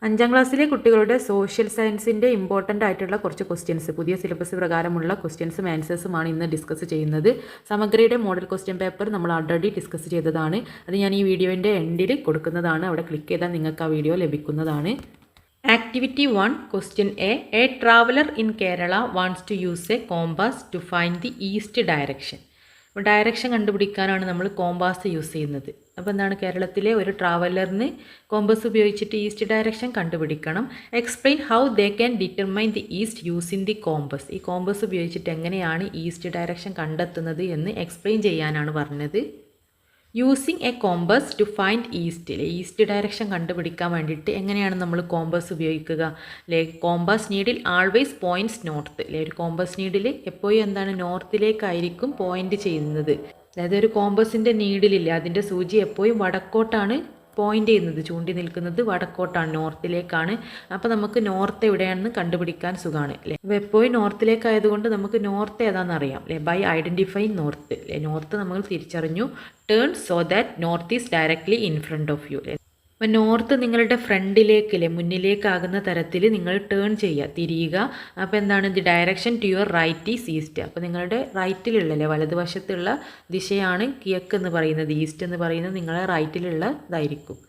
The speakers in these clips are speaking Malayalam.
അഞ്ചാം ക്ലാസ്സിലെ കുട്ടികളുടെ സോഷ്യൽ സയൻസിൻ്റെ ഇമ്പോർട്ടൻ്റ് ആയിട്ടുള്ള കുറച്ച് ക്വസ്റ്റ്യൻസ്, പുതിയ സിലബസ് പ്രകാരമുള്ള ക്വസ്റ്റ്യൻസും ആൻസേഴ്സുമാണ് ഇന്ന് ഡിസ്കസ് ചെയ്യുന്നത്. സമഗ്രയുടെ മോഡൽ ക്വസ്റ്റ്യൻ പേപ്പർ നമ്മൾ ഓൾറെഡി ഡിസ്കസ് ചെയ്തതാണ്. അത് ഞാൻ ഈ വീഡിയോൻ്റെ എൻഡിൽ കൊടുക്കുന്നതാണ്. അവിടെ ക്ലിക്ക് ചെയ്താൽ നിങ്ങൾക്ക് ആ വീഡിയോ ലഭിക്കുന്നതാണ്. Activity 1 question a traveller in Kerala wants to use a compass to find the east direction. അപ്പോൾ ഡയറക്ഷൻ കണ്ടുപിടിക്കാനാണ് നമ്മൾ കോമ്പാസ് യൂസ് ചെയ്യുന്നത്. അപ്പോൾ എന്താണ്, കേരളത്തിലെ ഒരു ട്രാവലറിന് കോമ്പസ് ഉപയോഗിച്ചിട്ട് ഈസ്റ്റ് ഡയറക്ഷൻ കണ്ടുപിടിക്കണം. Explain how they can determine the east using the compass. ഈ കോമ്പസ് ഉപയോഗിച്ചിട്ട് എങ്ങനെയാണ് ഈസ്റ്റ് ഡയറക്ഷൻ കണ്ടെത്തുന്നത് എന്ന് എക്സ്പ്ലെയിൻ ചെയ്യാനാണ് പറഞ്ഞത്. Using a compass to find east direction കണ്ടുപിടിക്കാൻ വേണ്ടിയിട്ട് എങ്ങനെയാണ് നമ്മൾ കോമ്പസ് ഉപയോഗിക്കുക അല്ലേ? Compass needle always points north അല്ലേ? ഒരു കോമ്പസ് നീഡിൽ എപ്പോഴും എന്താണ്, നോർത്തിലേക്കായിരിക്കും പോയിൻ്റ് ചെയ്യുന്നത്. അതായത് ഒരു കോമ്പസിൻ്റെ നീഡിലില്ല, അതിൻ്റെ സൂചി എപ്പോഴും വടക്കോട്ടാണ് പോയിൻ്റ് ചെയ്യുന്നത്, ചൂണ്ടി നിൽക്കുന്നത് വടക്കോട്ടാണ്, നോർത്തിലേക്കാണ്. അപ്പോൾ നമുക്ക് നോർത്ത് എവിടെയാണെന്ന് കണ്ടുപിടിക്കാൻ സുഖമാണ് അല്ലേ? അപ്പോൾ എപ്പോഴും നോർത്തിലേക്കായതുകൊണ്ട് നമുക്ക് നോർത്ത് ഏതാണെന്ന് അറിയാം അല്ലേ? ബൈ ഐഡൻറ്റിഫൈങ് നോർത്ത് അല്ലേ? നോർത്ത് നമ്മൾ തിരിച്ചറിഞ്ഞു. Turn so that north is directly in front of you. അപ്പോൾ നോർത്ത് നിങ്ങളുടെ ഫ്രണ്ടിലേക്ക് അല്ലേ, മുന്നിലേക്കാകുന്ന തരത്തിൽ നിങ്ങൾ ടേൺ ചെയ്യുക, തിരിയുക. അപ്പോൾ എന്താണ്, the direction to your right is east. അപ്പോൾ നിങ്ങളുടെ റൈറ്റിലുള്ളല്ലേ, വലതുവശത്തുള്ള ദിശയാണ് കിഴക്ക് എന്ന് പറയുന്നത്. ഈസ്റ്റ് എന്ന് പറയുന്നത് നിങ്ങളുടെ റൈറ്റിലുള്ള ഇതായിരിക്കും.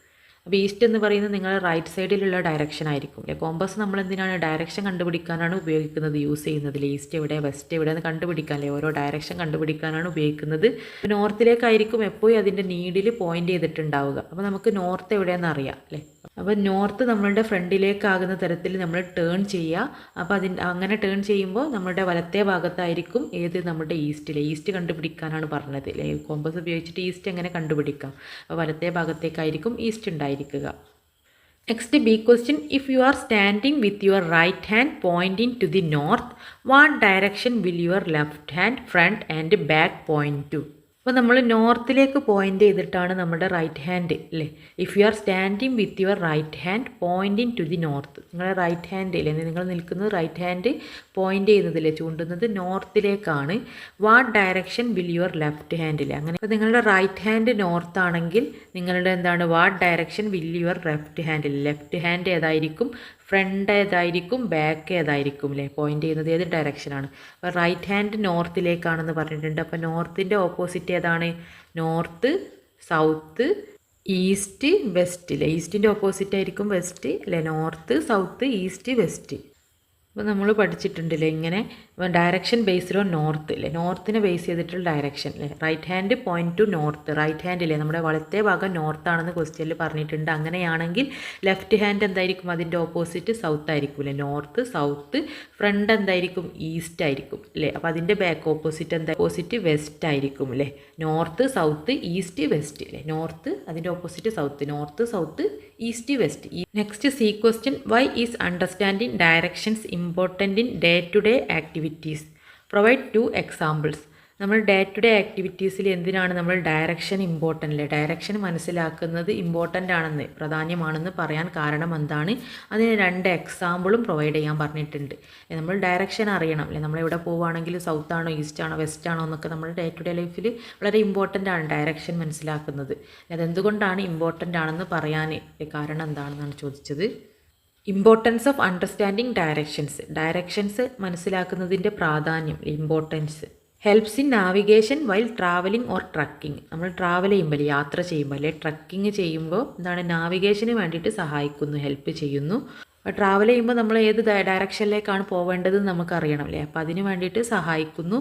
അപ്പോൾ ഈസ്റ്റ് എന്ന് പറയുന്നത് നിങ്ങളുടെ റൈറ്റ് സൈഡിലുള്ള ഡയറക്ഷൻ ആയിരിക്കും അല്ലേ? കോമ്പസ് നമ്മൾ എന്തിനാണ്, ഡയറക്ഷൻ കണ്ടുപിടിക്കാനാണ് ഉപയോഗിക്കുന്നത്, യൂസ് ചെയ്യുന്നത്. ഈസ്റ്റ് എവിടെ, വെസ്റ്റ് എവിടെ എന്ന് കണ്ടുപിടിക്കാൻ അല്ലേ, ഓരോ ഡയറക്ഷൻ കണ്ടുപിടിക്കാനാണ് ഉപയോഗിക്കുന്നത്. നോർത്തിലേക്കായിരിക്കും എപ്പോഴും അതിൻ്റെ നീഡിൽ പോയിൻ്റ് ചെയ്തിട്ടുണ്ടാവുക. അപ്പോൾ നമുക്ക് നോർത്ത് എവിടെയെന്ന് അറിയാം അല്ലേ? അപ്പോൾ നോർത്ത് നമ്മളുടെ ഫ്രണ്ടിലേക്കാകുന്ന തരത്തിൽ നമ്മൾ ടേൺ ചെയ്യുക. അപ്പോൾ അങ്ങനെ ടേൺ ചെയ്യുമ്പോൾ നമ്മളുടെ വലത്തെ ഭാഗത്തായിരിക്കും ഏത്, നമ്മുടെ ഈസ്റ്റ് കണ്ടുപിടിക്കാനാണ് പറഞ്ഞത് അല്ലേ? കോമ്പസ് ഉപയോഗിച്ചിട്ട് ഈസ്റ്റ് എങ്ങനെ കണ്ടുപിടിക്കാം. അപ്പോൾ വലത്തെ ഭാഗത്തേക്കായിരിക്കും ഈസ്റ്റ് ഉണ്ടായിരിക്കുക. Next B question, if you are standing with your right hand pointing to the north, what direction will your left hand front and back point to? അപ്പോൾ നമ്മൾ നോർത്തിലേക്ക് പോയിൻ്റ് ചെയ്തിട്ടാണ് നമ്മുടെ റൈറ്റ് ഹാൻഡ് അല്ലേ? If you are standing with your right hand pointing to the north, നിങ്ങളുടെ റൈറ്റ് ഹാൻഡ് അല്ലേ, നിങ്ങൾ നിൽക്കുന്നത് റൈറ്റ് ഹാൻഡ് പോയിൻ്റ് ചെയ്യുന്നതില്ലേ, ചൂണ്ടുന്നത് നോർത്തിലേക്കാണ്. What direction will your left handle? അങ്ങനെ അപ്പോൾ നിങ്ങളുടെ റൈറ്റ് ഹാൻഡ് നോർത്ത് ആണെങ്കിൽ നിങ്ങളുടെ എന്താണ്, what direction will your left handle? Left hand ഏതായിരിക്കും, ഫ്രണ്ട് ഏതായിരിക്കും, ബാക്ക് ഏതായിരിക്കും അല്ലേ? പോയിൻ്റ് ചെയ്യുന്നത് ഏത് ഡയറക്ഷനാണ്? അപ്പോൾ റൈറ്റ് ഹാൻഡ് നോർത്തിലേക്കാണെന്ന് പറഞ്ഞിട്ടുണ്ട്. അപ്പോൾ നോർത്തിൻ്റെ ഓപ്പോസിറ്റ് ഏതാണ്? നോർത്ത്, സൗത്ത്, ഈസ്റ്റ്, വെസ്റ്റ് അല്ലേ? ഈസ്റ്റിൻ്റെ ഓപ്പോസിറ്റ് ആയിരിക്കും വെസ്റ്റ് അല്ലേ? North, south, east, west. അപ്പോൾ നമ്മൾ പഠിച്ചിട്ടുണ്ടല്ലേ ഇങ്ങനെ ഡയറക്ഷൻ ബേസ്ഡ് ഓൺ നോർത്ത് അല്ലേ? നോർത്തിനെ ബേസ് ചെയ്തിട്ടുള്ള ഡയറക്ഷൻ അല്ലേ? Right hand point to north. Right hand അല്ലേ, നമ്മുടെ വലത്തെ ഭാഗം നോർത്താണെന്ന് ക്വസ്റ്റ്യനിൽ പറഞ്ഞിട്ടുണ്ട്. അങ്ങനെയാണെങ്കിൽ ലെഫ്റ്റ് ഹാൻഡ് എന്തായിരിക്കും, അതിൻ്റെ ഓപ്പോസിറ്റ് സൗത്ത് ആയിരിക്കും അല്ലേ? നോർത്ത്, സൗത്ത്, ഫ്രണ്ട് എന്തായിരിക്കും, ഈസ്റ്റ് ആയിരിക്കും അല്ലേ? അപ്പോൾ അതിൻ്റെ ബാക്ക് ഓപ്പോസിറ്റ് വെസ്റ്റ് ആയിരിക്കും അല്ലേ? നോർത്ത്, സൗത്ത്, ഈസ്റ്റ്, വെസ്റ്റ് അല്ലേ? നോർത്ത്, അതിൻ്റെ opposite south, north, south, east, west. Next C question, why is understanding directions important in day to day activities? Provide 2 examples. നമ്മൾ ഡേ ടു ഡേ ആക്ടിവിറ്റീസിൽ എന്തിനാണ് നമ്മൾ ഡയറക്ഷൻ ഇമ്പോർട്ടൻ്റ് അല്ലേ? ഡയറക്ഷൻ മനസ്സിലാക്കുന്നത് ഇമ്പോർട്ടൻ്റ് ആണെന്ന്, പ്രാധാന്യമാണെന്ന് പറയാൻ കാരണം എന്താണ്? അതിന് 2 എക്സാമ്പിളും പ്രൊവൈഡ് ചെയ്യാൻ പറഞ്ഞിട്ടുണ്ട്. നമ്മൾ ഡയറക്ഷൻ അറിയണം അല്ലേ? നമ്മളെവിടെ പോവുകയാണെങ്കിൽ സൗത്ത് ആണോ, ഈസ്റ്റ് ആണോ, വെസ്റ്റ് ആണോ എന്നൊക്കെ നമ്മൾ ഡേ ടു ഡേ ലൈഫിൽ വളരെ ഇമ്പോർട്ടൻ്റ് ആണ് ഡയറക്ഷൻ മനസ്സിലാക്കുന്നത്. അതെന്തുകൊണ്ടാണ് ഇമ്പോർട്ടൻ്റ് ആണെന്ന് പറയാൻ കാരണം എന്താണെന്നാണ് ചോദിച്ചത്. ഇമ്പോർട്ടൻസ് ഓഫ് അണ്ടർസ്റ്റാൻഡിങ് ഡയറക്ഷൻസ് മനസ്സിലാക്കുന്നതിൻ്റെ പ്രാധാന്യം, importance. Helps in navigation while travelling or trekking. നമ്മൾ ട്രാവൽ ചെയ്യുമ്പോൾ, യാത്ര ചെയ്യുമ്പോൾ അല്ലെ ട്രക്കിംഗ് ചെയ്യുമ്പോൾ എന്താണ്, നാവിഗേഷന് വേണ്ടിയിട്ട് സഹായിക്കുന്നു, ഹെൽപ്പ് ചെയ്യുന്നു. ട്രാവൽ ചെയ്യുമ്പോൾ നമ്മൾ ഏത് ഡയറക്ഷനിലേക്കാണ് പോവേണ്ടതെന്ന് നമുക്കറിയണം അല്ലേ? അപ്പോൾ അതിന് വേണ്ടിയിട്ട് സഹായിക്കുന്നു.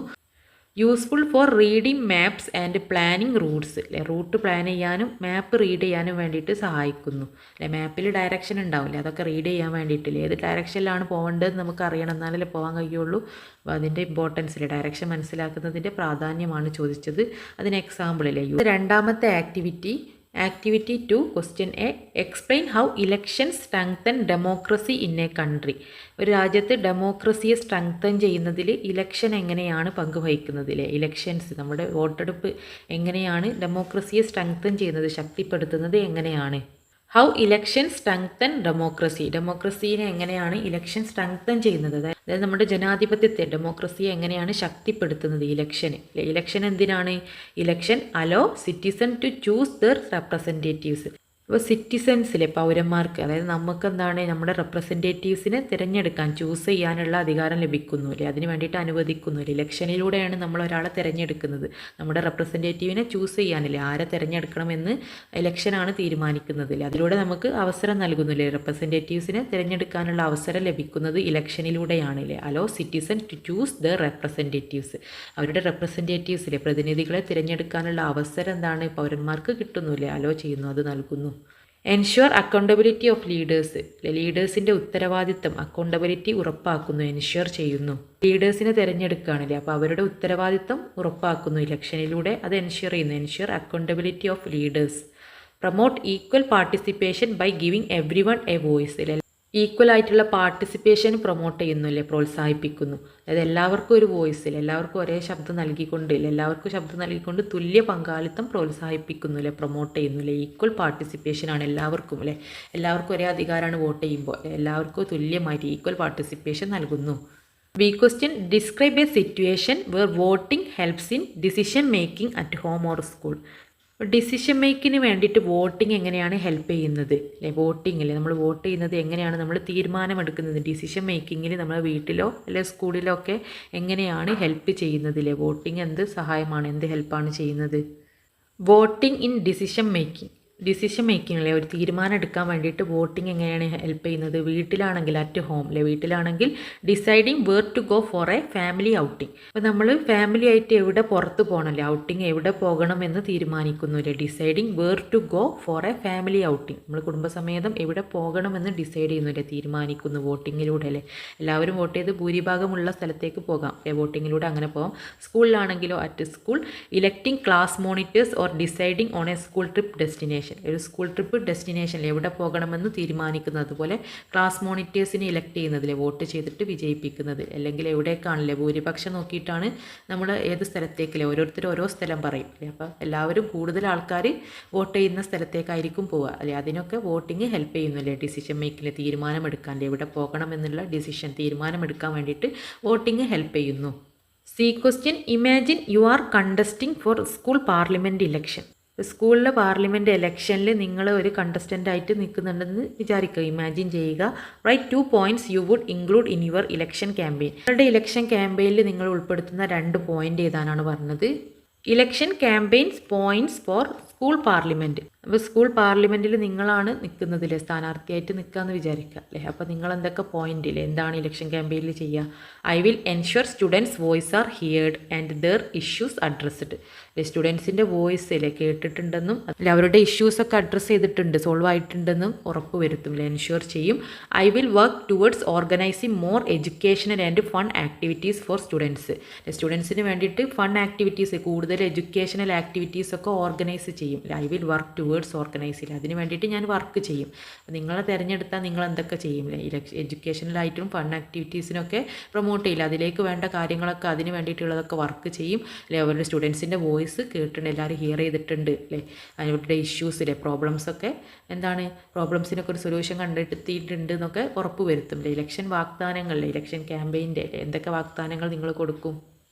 Useful for reading maps and planning Roots അല്ലേ? റൂട്ട് പ്ലാൻ ചെയ്യാനും മാപ്പ് റീഡ് ചെയ്യാനും വേണ്ടിയിട്ട് സഹായിക്കുന്നു അല്ലേ? മാപ്പിൽ ഡയറക്ഷൻ ഉണ്ടാവില്ലേ, അതൊക്കെ റീഡ് ചെയ്യാൻ വേണ്ടിയിട്ടില്ലേ? ഏത് ഡയറക്ഷനിലാണ് പോകേണ്ടതെന്ന് നമുക്ക് അറിയണം, എന്നാലല്ലേ പോകാൻ കഴിയുള്ളൂ. അപ്പോൾ അതിൻ്റെ ഇമ്പോർട്ടൻസിൽ ഡയറക്ഷൻ മനസ്സിലാക്കുന്നതിൻ്റെ പ്രാധാന്യമാണ് ചോദിച്ചത്. അതിന് എക്സാമ്പിളില്ലേ. രണ്ടാമത്തെ activity 2 question A, explain how elections strengthen democracy in A country. ഒരു രാജ്യത്ത് ഡെമോക്രസിയെ സ്ട്രെങ്തൻ ചെയ്യുന്നതിൽ ഇലക്ഷൻ എങ്ങനെയാണ് പങ്കുവഹിക്കുന്നത് അല്ലേ? ഇലക്ഷൻസ്, നമ്മുടെ വോട്ടെടുപ്പ് എങ്ങനെയാണ് ഡെമോക്രസിയെ സ്ട്രെങ്തൻ ചെയ്യുന്നത്, ശക്തിപ്പെടുത്തുന്നത് എങ്ങനെയാണ്? ഹൗ ഇലക്ഷൻ സ്ട്രെങ്തൻ ഡെമോക്രസീനെ എങ്ങനെയാണ് ഇലക്ഷൻ സ്ട്രെങ്തൻ ചെയ്യുന്നത്? അതായത് നമ്മുടെ ജനാധിപത്യത്തെ, ഡെമോക്രസിയെ എങ്ങനെയാണ് ശക്തിപ്പെടുത്തുന്നത് ഇലക്ഷൻ എന്തിനാണ്? Election allow citizen to choose their representatives. അപ്പോൾ സിറ്റിസൻസിലെ പൗരന്മാർക്ക്, അതായത് നമുക്ക് എന്താണ് നമ്മുടെ റെപ്രസെൻറ്റേറ്റീവ്സിനെ തിരഞ്ഞെടുക്കാൻ ചൂസ് ചെയ്യാനുള്ള അധികാരം ലഭിക്കുന്നില്ലേ, അതിന് വേണ്ടിയിട്ട് അനുവദിക്കുന്നില്ലേ. ഇലക്ഷനിലൂടെയാണ് നമ്മൾ ഒരാളെ തിരഞ്ഞെടുക്കുന്നത്. നമ്മുടെ റെപ്രസെൻറ്റേറ്റീവിനെ ചൂസ് ചെയ്യാനില്ലേ, ആരെ തിരഞ്ഞെടുക്കണമെന്ന് ഇലക്ഷനാണ് തീരുമാനിക്കുന്നതില്ലേ. അതിലൂടെ നമുക്ക് അവസരം നൽകുന്നില്ലേ, റെപ്രസെൻറ്റേറ്റീവ്സിനെ തിരഞ്ഞെടുക്കാനുള്ള അവസരം ലഭിക്കുന്നത് ഇലക്ഷനിലൂടെയാണില്ലേ. Allow citizen to choose the representatives, അവരുടെ റെപ്രസെൻറ്റേറ്റീവ്സിലെ പ്രതിനിധികളെ തിരഞ്ഞെടുക്കാനുള്ള അവസരം എന്താണ് പൗരന്മാർക്ക് കിട്ടുന്നില്ലേ, അലോ ചെയ്യുന്നു, അത് നൽകുന്നു. എൻഷ്യൂർ അക്കൗണ്ടബിലിറ്റി ഓഫ് ലീഡേഴ്സ്, ലീഡേഴ്സിൻ്റെ ഉത്തരവാദിത്തം അക്കൗണ്ടബിലിറ്റി ഉറപ്പാക്കുന്നു, എൻഷ്യൂർ ചെയ്യുന്നു. ലീഡേഴ്സിനെ തിരഞ്ഞെടുക്കുകയാണല്ലേ, അപ്പോൾ അവരുടെ ഉത്തരവാദിത്തം ഉറപ്പാക്കുന്നു ഇലക്ഷനിലൂടെ, അത് എൻഷ്യൂർ ചെയ്യുന്നു. Ensure accountability of leaders. Promote equal participation by giving every one a voice, equal ആയിട്ടുള്ള പാർട്ടിസിപ്പേഷൻ പ്രൊമോട്ട് ചെയ്യുന്നില്ലേ, പ്രോത്സാഹിപ്പിക്കുന്നു. അതായത് എല്ലാവർക്കും ഒരു വോയിസിൽ, എല്ലാവർക്കും ഒരേ ശബ്ദം നൽകിക്കൊണ്ട്, എല്ലാവർക്കും ശബ്ദം നൽകിക്കൊണ്ട് തുല്യ പങ്കാളിത്തം പ്രോത്സാഹിപ്പിക്കുന്നില്ലേ, പ്രൊമോട്ട് ചെയ്യുന്നില്ലേ. ഈക്വൽ പാർട്ടിസിപ്പേഷൻ ആണ് എല്ലാവർക്കും അല്ലേ, എല്ലാവർക്കും ഒരേ അധികാരമാണ് വോട്ട് ചെയ്യുമ്പോൾ, എല്ലാവർക്കും തുല്യമായിട്ട് ഈക്വൽ പാർട്ടിസിപ്പേഷൻ നൽകുന്നു. B question, describe a situation where voting helps in decision making at home or school. Decision മേക്കിന് വേണ്ടിയിട്ട് വോട്ടിംഗ് എങ്ങനെയാണ് ഹെൽപ്പ് ചെയ്യുന്നത് അല്ലേ, വോട്ടിങ്ങിൽ നമ്മൾ വോട്ട് ചെയ്യുന്നത് എങ്ങനെയാണ്, നമ്മൾ തീരുമാനമെടുക്കുന്നത് ഡിസിഷൻ മേക്കിങ്ങിൽ നമ്മുടെ വീട്ടിലോ അല്ലെ സ്കൂളിലോ ഒക്കെ എങ്ങനെയാണ് ഹെൽപ്പ് ചെയ്യുന്നത് അല്ലേ, വോട്ടിംഗ് എന്ത് സഹായമാണ്, എന്ത് ഹെൽപ്പാണ് ചെയ്യുന്നത്. വോട്ടിംഗ് ഇൻ ഡിസിഷൻ മേക്കിങ്ങിലെ ഒരു തീരുമാനം എടുക്കാൻ വേണ്ടിയിട്ട് വോട്ടിംഗ് എങ്ങനെയാണ് ഹെൽപ്പ് ചെയ്യുന്നത്. വീട്ടിലാണെങ്കിൽ അറ്റ് ഹോം അല്ലെ, വീട്ടിലാണെങ്കിൽ deciding where to go for a family outing, അപ്പോൾ നമ്മൾ ഫാമിലി ആയിട്ട് എവിടെ പുറത്ത് പോകണമല്ലേ, ഔട്ടിങ് എവിടെ പോകണമെന്ന് തീരുമാനിക്കുന്നു അല്ലേ. Deciding where to go for a family outing, നമ്മൾ കുടുംബസമേതം എവിടെ പോകണമെന്ന് ഡിസൈഡ് ചെയ്യുന്നു അല്ലേ, തീരുമാനിക്കുന്നു വോട്ടിങ്ങിലൂടെ അല്ലേ. എല്ലാവരും വോട്ട് ചെയ്ത് ഭൂരിഭാഗമുള്ള സ്ഥലത്തേക്ക് പോകാം അല്ലേ, വോട്ടിങ്ങിലൂടെ അങ്ങനെ പോകാം. സ്കൂളിലാണെങ്കിലോ at school, electing class monitors or deciding on a school trip destination, ഒരു സ്കൂൾ ട്രിപ്പ് ഡെസ്റ്റിനേഷനിൽ എവിടെ പോകണമെന്ന് തീരുമാനിക്കുന്നത്. അതുപോലെ ക്ലാസ് മോണിറ്റേഴ്സിനെ ഇലക്ട് ചെയ്യുന്നതിലെ വോട്ട് ചെയ്തിട്ട് വിജയിപ്പിക്കുന്നത്, അല്ലെങ്കിൽ എവിടേക്കാണല്ലേ ഭൂരിപക്ഷം നോക്കിയിട്ടാണ് നമ്മൾ ഏത് സ്ഥലത്തേക്കല്ലേ, ഓരോരുത്തരും ഓരോ സ്ഥലം പറയും അല്ലേ. അപ്പോൾ എല്ലാവരും കൂടുതൽ ആൾക്കാർ വോട്ട് ചെയ്യുന്ന സ്ഥലത്തേക്കായിരിക്കും പോവുക അല്ലേ. അതിനൊക്കെ വോട്ടിങ് ഹെൽപ്പ് ചെയ്യുന്നില്ലേ, ഡിസിഷൻ മേക്കിൽ തീരുമാനമെടുക്കാൻ, എവിടെ പോകണമെന്നുള്ള ഡിസിഷൻ തീരുമാനമെടുക്കാൻ വേണ്ടിയിട്ട് വോട്ടിങ് ഹെൽപ്പ് ചെയ്യുന്നു. C question, imagine you are contesting for school parliament election. സ്കൂളിലെ പാർലമെൻറ്റ് ഇലക്ഷനിൽ നിങ്ങൾ ഒരു കണ്ടസ്റ്റൻ്റായിട്ട് നിൽക്കുന്നുണ്ടെന്ന് വിചാരിക്കുക, ഇമാജിൻ ചെയ്യുക. Write 2 points you would include in your election campaign. നിങ്ങളുടെ ഇലക്ഷൻ ക്യാമ്പയിനിൽ നിങ്ങൾ ഉൾപ്പെടുത്തുന്ന 2 പോയിൻ്റ് ഏതാണെന്നാണ് പറഞ്ഞത്. Election campaigns points for school parliament. അപ്പോൾ സ്കൂൾ പാർലമെൻറ്റിൽ നിങ്ങളാണ് നിൽക്കുന്നതില്ലേ, സ്ഥാനാർത്ഥിയായിട്ട് നിൽക്കാമെന്ന് വിചാരിക്കുക അല്ലേ. അപ്പോൾ നിങ്ങൾ എന്തൊക്കെ പോയിന്റില്ലേ, എന്താണ് ഇലക്ഷൻ ക്യാമ്പയിനിൽ ചെയ്യുക. I will ensure students voice are heard and their issues addressed. സ്റ്റുഡൻസിൻ്റെ വോയിസ് അല്ലേ കേട്ടിട്ടുണ്ടെന്നും അല്ലെ അവരുടെ ഇഷ്യൂസൊക്കെ അഡ്രസ്സ് ചെയ്തിട്ടുണ്ട്, സോൾവ് ആയിട്ടുണ്ടെന്നും ഉറപ്പ് വരുത്തും അല്ലെ, എൻഷ്യൂർ ചെയ്യും. I will work towards organising more educational and fun activities for students. സ്റ്റുഡൻസിന് വേണ്ടിയിട്ട് ഫൺ ആക്ടിവിറ്റീസ്, കൂടുതൽ എഡ്യൂക്കേഷണൽ ആക്ടിവിറ്റീസ് ഒക്കെ ഓർഗനൈസ് ചെയ്യും. ഐ വിൽ വർക്ക് ടുവേർഡ്സ് ഓർഗനൈസിൽ, അതിന് വേണ്ടിയിട്ട് ഞാൻ വർക്ക് ചെയ്യും. നിങ്ങളെ തിരഞ്ഞെടുത്താൽ നിങ്ങൾ എന്തൊക്കെ ചെയ്യും അല്ലേ, എഡ്യൂക്കേഷണലായിട്ടും ഫൺ ആക്ടിവിറ്റീസിനൊക്കെ പ്രൊമോട്ട് ചെയ്യില്ല, അതിലേക്ക് വേണ്ട കാര്യങ്ങളൊക്കെ അതിന് വേണ്ടിയിട്ടുള്ളതൊക്കെ വർക്ക് ചെയ്യും അല്ലെ. അവരുടെ സ്റ്റുഡൻസിൻ്റെ വോയിസ് കേട്ടിട്ടുണ്ട്, എല്ലാവരും ഹിയർ ചെയ്തിട്ടുണ്ട് അല്ലേ, അവരുടെ ഇഷ്യൂസിലെ പ്രോബ്ലംസൊക്കെ എന്താണ്, പ്രോബ്ലംസിനൊക്കെ ഒരു സൊല്യൂഷൻ കണ്ടെത്തിയിട്ടുണ്ട് എന്നൊക്കെ ഉറപ്പ് വരുത്തും അല്ലേ. ഇലക്ഷൻ വാഗ്ദാനങ്ങളിലെ, ഇലക്ഷൻ ക്യാമ്പയിൻ്റെ എന്തൊക്കെ വാഗ്ദാനങ്ങൾ നിങ്ങൾ കൊടുക്കും.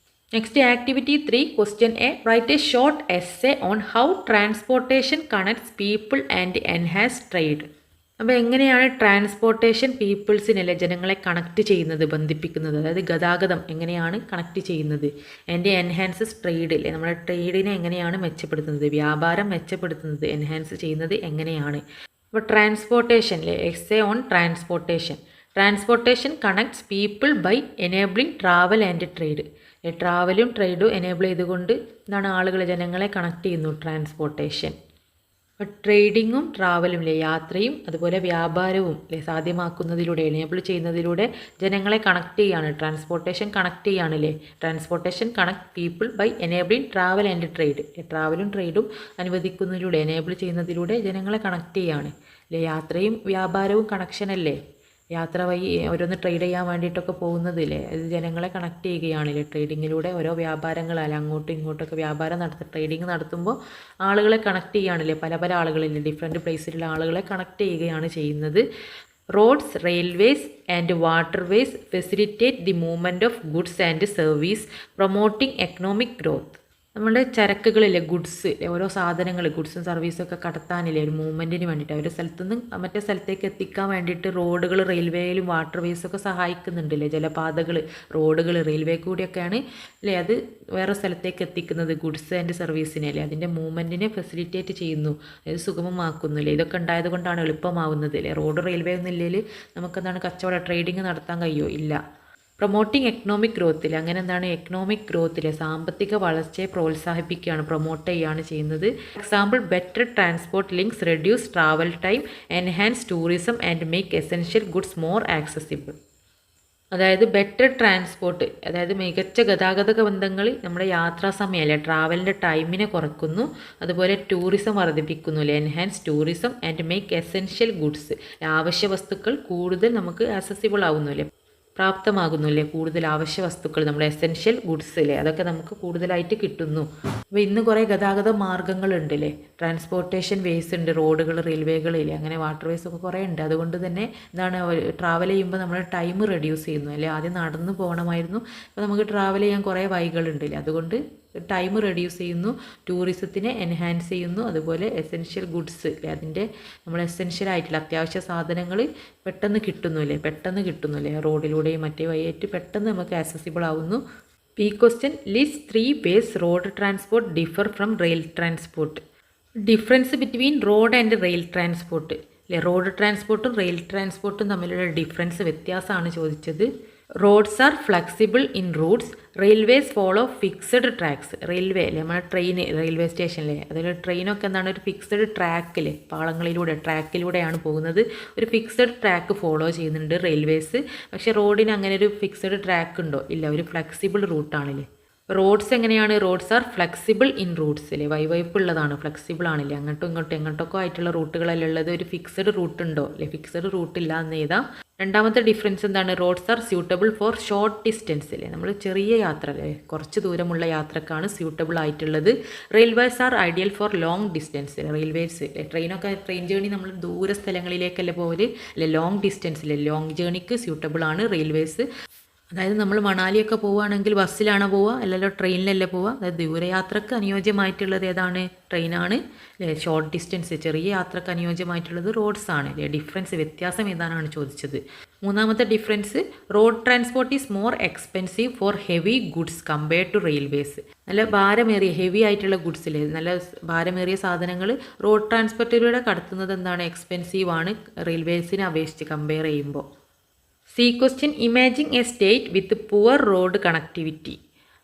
Next activity 3 question A, right a short essay on how transportation connects people and enhance trade. അപ്പോൾ എങ്ങനെയാണ് ട്രാൻസ്പോർട്ടേഷൻ പീപ്പിൾസിനല്ലേ ജനങ്ങളെ കണക്ട് ചെയ്യുന്നത്, ബന്ധിപ്പിക്കുന്നത്, അതായത് ഗതാഗതം എങ്ങനെയാണ് കണക്ട് ചെയ്യുന്നത്. ആൻഡ് എൻഹാൻസസ് ട്രേഡ് അല്ലേ, നമ്മുടെ ട്രേഡിനെ എങ്ങനെയാണ് മെച്ചപ്പെടുത്തുന്നത്, വ്യാപാരം മെച്ചപ്പെടുത്തുന്നത്, എൻഹാൻസ് ചെയ്യുന്നത് എങ്ങനെയാണ്. അപ്പോൾ ട്രാൻസ്പോർട്ടേഷൻ അല്ലേ, essay on transportation. Transportation connects people by enabling travel and trade. ട്രാവലും ട്രേഡും എനേബിൾ ചെയ്തുകൊണ്ട് എന്താണ് ആളുകളെ, ജനങ്ങളെ കണക്ട് ചെയ്യുന്നു ട്രാൻസ്പോർട്ടേഷൻ. അപ്പോൾ ട്രേഡിങ്ങും ട്രാവലും അല്ലേ, യാത്രയും അതുപോലെ വ്യാപാരവും അല്ലേ സാധ്യമാക്കുന്നതിലൂടെ, എനേബിൾ ചെയ്യുന്നതിലൂടെ ജനങ്ങളെ കണക്ട് ചെയ്യാണ്, ട്രാൻസ്പോർട്ടേഷൻ കണക്ട് ചെയ്യാണല്ലേ. Transportation connect people by enabling travel and trade. ട്രാവലും ട്രേഡും അനുവദിക്കുന്നതിലൂടെ, എനേബിൾ ചെയ്യുന്നതിലൂടെ ജനങ്ങളെ കണക്ട് ചെയ്യാണ് അല്ലേ. യാത്രയും വ്യാപാരവും കണക്ഷൻ അല്ലേ, യാത്ര വഴി ഓരോന്ന് ട്രേഡ് ചെയ്യാൻ വേണ്ടിയിട്ടൊക്കെ പോകുന്നതില്ലേ, അത് ജനങ്ങളെ കണക്ട് ചെയ്യുകയാണല്ലേ ട്രേഡിങ്ങിലൂടെ. ഓരോ വ്യാപാരങ്ങളല്ല അങ്ങോട്ടും ഇങ്ങോട്ടൊക്കെ വ്യാപാരം ട്രേഡിങ് നടത്തുമ്പോൾ ആളുകളെ കണക്ട് ചെയ്യുകയാണല്ലേ, പല പല ആളുകളില്ലേ, ഡിഫറെൻറ്റ് പ്ലേസിലുള്ള ആളുകളെ കണക്ട് ചെയ്യുകയാണ് ചെയ്യുന്നത്. Roads, railways and waterways facilitate the movement of goods and service, promoting economic growth. നമ്മുടെ ചരക്കുകളില്ലേ, ഗുഡ്സ്, ഓരോ സാധനങ്ങൾ, ഗുഡ്സും സർവീസും ഒക്കെ കടത്താനില്ലേ ഒരു മൂവ്മെൻറ്റിന് വേണ്ടിയിട്ട് ഒരു സ്ഥലത്തുനിന്ന് മറ്റേ സ്ഥലത്തേക്ക് എത്തിക്കാൻ വേണ്ടിയിട്ട് റോഡുകൾ, റെയിൽവേയിലും വാട്ടർ വേസൊക്കെ സഹായിക്കുന്നുണ്ടല്ലേ, ജലപാതകൾ, റോഡുകൾ, റെയിൽവേ കൂടിയൊക്കെയാണ് അല്ലേ അത് വേറെ സ്ഥലത്തേക്ക് എത്തിക്കുന്നത് ഗുഡ്സ് ആൻഡ് സർവീസിനെ അല്ലേ, അതിൻ്റെ മൂവ്മെൻറ്റിനെ ഫെസിലിറ്റേറ്റ് ചെയ്യുന്നു, അതായത് സുഗമമാക്കുന്നു അല്ലേ. ഇതൊക്കെ ഉണ്ടായത് കൊണ്ടാണ് എളുപ്പമാവുന്നത് അല്ലേ. റോഡ്, റെയിൽവേ ഒന്നും ഇല്ലെങ്കിൽ നമുക്കെന്താണ് കച്ചവടം, ട്രേഡിങ് നടത്താൻ കഴിയുമോ? ഇല്ല. പ്രൊമോട്ടിങ് എക്കണോമിക് ഗ്രോത്തിൽ, അങ്ങനെ എന്താണ് എക്കണോമിക് ഗ്രോത്തിലെ സാമ്പത്തിക വളർച്ചയെ പ്രോത്സാഹിപ്പിക്കുകയാണ്, പ്രൊമോട്ട് ചെയ്യുകയാണ് ചെയ്യുന്നത്. Example, better transport links reduce travel time, enhance tourism and make essential goods more accessible. അതായത് ബെറ്റർ ട്രാൻസ്പോർട്ട്, അതായത് മികച്ച ഗതാഗത ബന്ധങ്ങൾ നമ്മുടെ യാത്രാ സമയമല്ലേ, ട്രാവലിൻ്റെ ടൈമിനെ കുറയ്ക്കുന്നു. അതുപോലെ ടൂറിസം വർദ്ധിപ്പിക്കുന്നു അല്ലേ, enhance tourism and make essential goods, ആവശ്യ വസ്തുക്കൾ കൂടുതൽ നമുക്ക് ആക്സസിബിൾ ആവുന്നു അല്ലേ, പ്രാപ്തമാകുന്നു അല്ലേ, കൂടുതൽ ആവശ്യ വസ്തുക്കൾ, നമ്മുടെ എസെൻഷ്യൽ ഗുഡ്സ് അല്ലേ, അതൊക്കെ നമുക്ക് കൂടുതലായിട്ട് കിട്ടുന്നു. അപ്പോൾ ഇന്ന് കുറേ ഗതാഗത മാർഗ്ഗങ്ങളുണ്ട് അല്ലേ, ട്രാൻസ്പോർട്ടേഷൻ വേസ് ഉണ്ട്, റോഡുകൾ, റെയിൽവേകളില്ലേ, അങ്ങനെ വാട്ടർ വേസ് ഒക്കെ കുറേ ഉണ്ട്. അതുകൊണ്ട് തന്നെ എന്താണ് ട്രാവൽ ചെയ്യുമ്പോൾ നമ്മൾ ടൈം റെഡ്യൂസ് ചെയ്യുന്നു അല്ലേ. ആദ്യം നടന്നു പോകണമായിരുന്നു, അപ്പോൾ നമുക്ക് ട്രാവൽ ചെയ്യാൻ കുറേ വഴികളുണ്ടല്ലേ, അതുകൊണ്ട് ടൈം റെഡ്യൂസ് ചെയ്യുന്നു, ടൂറിസത്തിനെ എൻഹാൻസ് ചെയ്യുന്നു. അതുപോലെ എസെൻഷ്യൽ ഗുഡ്സ് അല്ലേ, അതിൻ്റെ നമ്മൾ എസെൻഷ്യൽ ആയിട്ടുള്ള അത്യാവശ്യ സാധനങ്ങൾ പെട്ടെന്ന് കിട്ടുന്നു അല്ലേ, റോഡിലൂടെയും മറ്റേ വഴിയായിട്ട് പെട്ടെന്ന് നമുക്ക് ആക്സസിബിൾ ആവുന്നു. ഈ question, list 3 ways road transport differ from rail transport. Difference between road and rail transport അല്ലേ, റോഡ് ട്രാൻസ്പോർട്ടും റെയിൽ ട്രാൻസ്പോർട്ടും തമ്മിലുള്ള ഡിഫറൻസ്, വ്യത്യാസമാണ് ചോദിച്ചത്. Roads are flexible in routes, railways follow fixed tracks. Railway അല്ലേ, നമ്മുടെ ട്രെയിൻ, റെയിൽവേ സ്റ്റേഷനിലെ അതിൽ ട്രെയിനൊക്കെ എന്താണ് ഒരു ഫിക്സഡ് ട്രാക്കിൽ, ട്രാക്കിലൂടെയാണ് പോകുന്നത്. ഒരു ഫിക്സഡ് ട്രാക്ക് ഫോളോ ചെയ്യുന്നുണ്ട് റെയിൽവേസ്. പക്ഷേ റോഡിന് അങ്ങനെ ഒരു ഫിക്സഡ് ട്രാക്ക് ഉണ്ടോ? ഇല്ല, ഒരു ഫ്ലെക്സിബിൾ റൂട്ടാണല്ലേ. റോഡ്സ് എങ്ങനെയാണ്? Roads are flexible in routes അല്ലേ, വൈവൈപ്പുള്ളതാണ്, ഫ്ലെക്സിബിൾ ആണില്ലേ, അങ്ങോട്ടും എങ്ങോട്ടൊക്കെ ആയിട്ടുള്ള റൂട്ടുകളല്ലേ ഉള്ളത്. ഒരു ഫിക്സഡ് റൂട്ട് ഉണ്ടോ? അല്ലേ, ഫിക്സഡ് റൂട്ടില്ല എന്ന് എഴുതാം. രണ്ടാമത്തെ ഡിഫറൻസ് എന്താണ്? Roads are suitable for short distance അല്ലേ, നമ്മൾ ചെറിയ യാത്ര അല്ലേ, കുറച്ച് ദൂരമുള്ള യാത്രക്കാണ് സ്യൂട്ടബിൾ ആയിട്ടുള്ളത്. Railways are ideal for long distance. Railways അല്ലേ, ട്രെയിൻ ജേണി നമ്മൾ ദൂര സ്ഥലങ്ങളിലേക്കല്ലേ പോകല് അല്ലെ, ലോങ് ഡിസ്റ്റൻസ് അല്ലേ, ലോങ് ജേണിക്ക് സ്യൂട്ടബിൾ ആണ് റെയിൽവേസ്. അതായത് നമ്മൾ മണാലിയൊക്കെ പോവുകയാണെങ്കിൽ ബസ്സിലാണ് പോവുക, അല്ലല്ലോ ട്രെയിനിലല്ലേ പോവുക. അതായത് ദൂരയാത്രക്ക് അനുയോജ്യമായിട്ടുള്ളത് ഏതാണ്? ട്രെയിനാണ് അല്ലേ. ഷോർട്ട് ഡിസ്റ്റൻസ്, ചെറിയ യാത്രക്ക് അനുയോജ്യമായിട്ടുള്ളത് റോഡ്സ് ആണ് അല്ലേ. ഡിഫറൻസ്, വ്യത്യാസം ഏതാണെന്നാണ് ചോദിച്ചത്. മൂന്നാമത്തെ difference, road transport is more expensive for heavy goods compared to railways. നല്ല ഭാരമേറിയ, ഹെവി ആയിട്ടുള്ള ഗുഡ്സിലെ നല്ല ഭാരമേറിയ സാധനങ്ങൾ റോഡ് ട്രാൻസ്പോർട്ടിലൂടെ കടത്തുന്നത് എന്താണ്? എക്സ്പെൻസീവ് ആണ് റെയിൽവേസിനെ അപേക്ഷിച്ച് കമ്പയർ ചെയ്യുമ്പോൾ. C question, imagine a state with poor road connectivity,